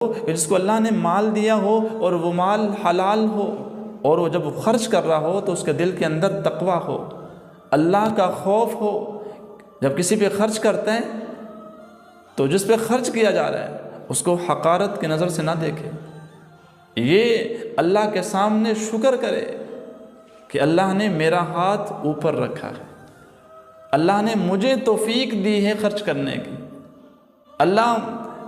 جس کو اللہ نے مال دیا ہو اور وہ مال حلال ہو، اور وہ جب خرچ کر رہا ہو تو اس کے دل کے اندر تقوی ہو، اللہ کا خوف ہو۔ جب کسی پہ خرچ کرتا ہے تو جس پہ خرچ کیا جا رہا ہے اس کو حقارت کی نظر سے نہ دیکھے، یہ اللہ کے سامنے شکر کرے کہ اللہ نے میرا ہاتھ اوپر رکھا ہے، اللہ نے مجھے توفیق دی ہے خرچ کرنے کی، اللہ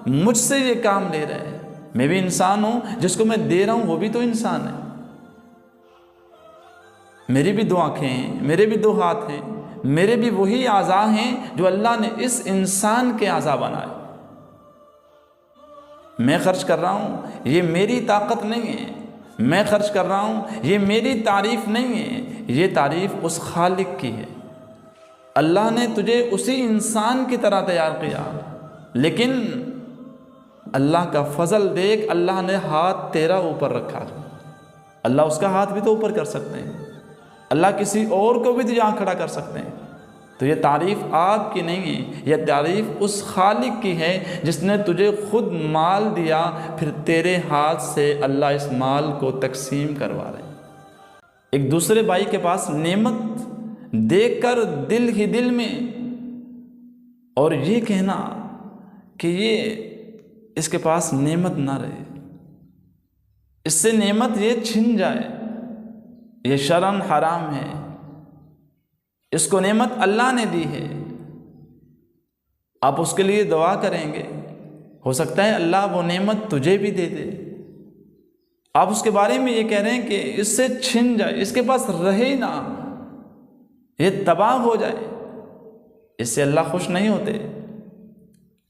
مجھ سے یہ کام لے رہے ہیں۔ میں بھی انسان ہوں، جس کو میں دے رہا ہوں وہ بھی تو انسان ہے، میری بھی دو آنکھیں ہیں، میرے بھی دو ہاتھ ہیں، میرے بھی وہی اعضاء ہیں جو اللہ نے اس انسان کے اعضاء بنائے۔ میں خرچ کر رہا ہوں، یہ میری طاقت نہیں ہے، میں خرچ کر رہا ہوں، یہ میری تعریف نہیں ہے، یہ تعریف اس خالق کی ہے۔ اللہ نے تجھے اسی انسان کی طرح تیار کیا، لیکن اللہ کا فضل دیکھ، اللہ نے ہاتھ تیرا اوپر رکھا ہے۔ اللہ اس کا ہاتھ بھی تو اوپر کر سکتے ہیں، اللہ کسی اور کو بھی تو یہاں کھڑا کر سکتے ہیں۔ تو یہ تعریف آپ کی نہیں ہے، یہ تعریف اس خالق کی ہے جس نے تجھے خود مال دیا، پھر تیرے ہاتھ سے اللہ اس مال کو تقسیم کروا رہے ہیں۔ ایک دوسرے بھائی کے پاس نعمت دیکھ کر دل ہی دل میں اور یہ کہنا کہ یہ اس کے پاس نعمت نہ رہے، اس سے نعمت یہ چھن جائے، یہ شرعاً حرام ہے، اس کو نعمت اللہ نے دی ہے۔ آپ اس کے لیے دعا کریں گے، ہو سکتا ہے اللہ وہ نعمت تجھے بھی دے دے۔ آپ اس کے بارے میں یہ کہہ رہے ہیں کہ اس سے چھن جائے، اس کے پاس رہے نہ، یہ تباہ ہو جائے، اس سے اللہ خوش نہیں ہوتے،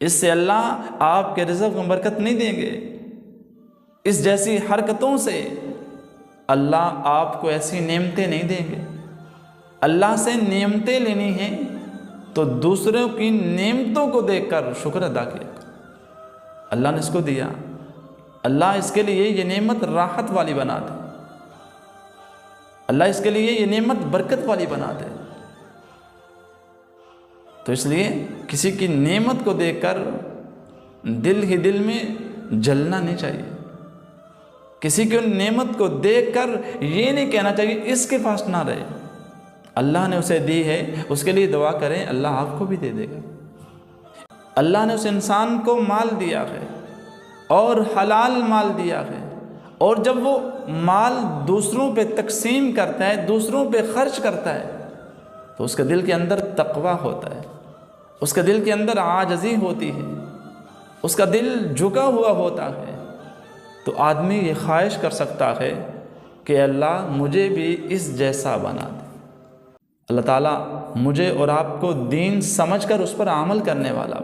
اس سے اللہ آپ کے رزق میں برکت نہیں دیں گے۔ اس جیسی حرکتوں سے اللہ آپ کو ایسی نعمتیں نہیں دیں گے۔ اللہ سے نعمتیں لینی ہیں تو دوسروں کی نعمتوں کو دیکھ کر شکر ادا کیا۔ اللہ نے اس کو دیا، اللہ اس کے لیے یہ نعمت راحت والی بنا دے، اللہ اس کے لیے یہ نعمت برکت والی بنا دے۔ تو اس لیے کسی کی نعمت کو دیکھ کر دل ہی دل میں جلنا نہیں چاہیے، کسی کی نعمت کو دیکھ کر یہ نہیں کہنا چاہیے اس کے پاس نہ رہے۔ اللہ نے اسے دی ہے، اس کے لیے دعا کریں، اللہ آپ کو بھی دے دے گا۔ اللہ نے اس انسان کو مال دیا ہے اور حلال مال دیا ہے، اور جب وہ مال دوسروں پہ تقسیم کرتا ہے، دوسروں پہ خرچ کرتا ہے تو اس کے دل کے اندر تقوی ہوتا ہے، اس کے دل کے اندر عاجزی ہوتی ہے، اس کا دل جھکا ہوا ہوتا ہے، تو آدمی یہ خواہش کر سکتا ہے کہ اللہ مجھے بھی اس جیسا بنا دے۔ اللہ تعالیٰ مجھے اور آپ کو دین سمجھ کر اس پر عمل کرنے والا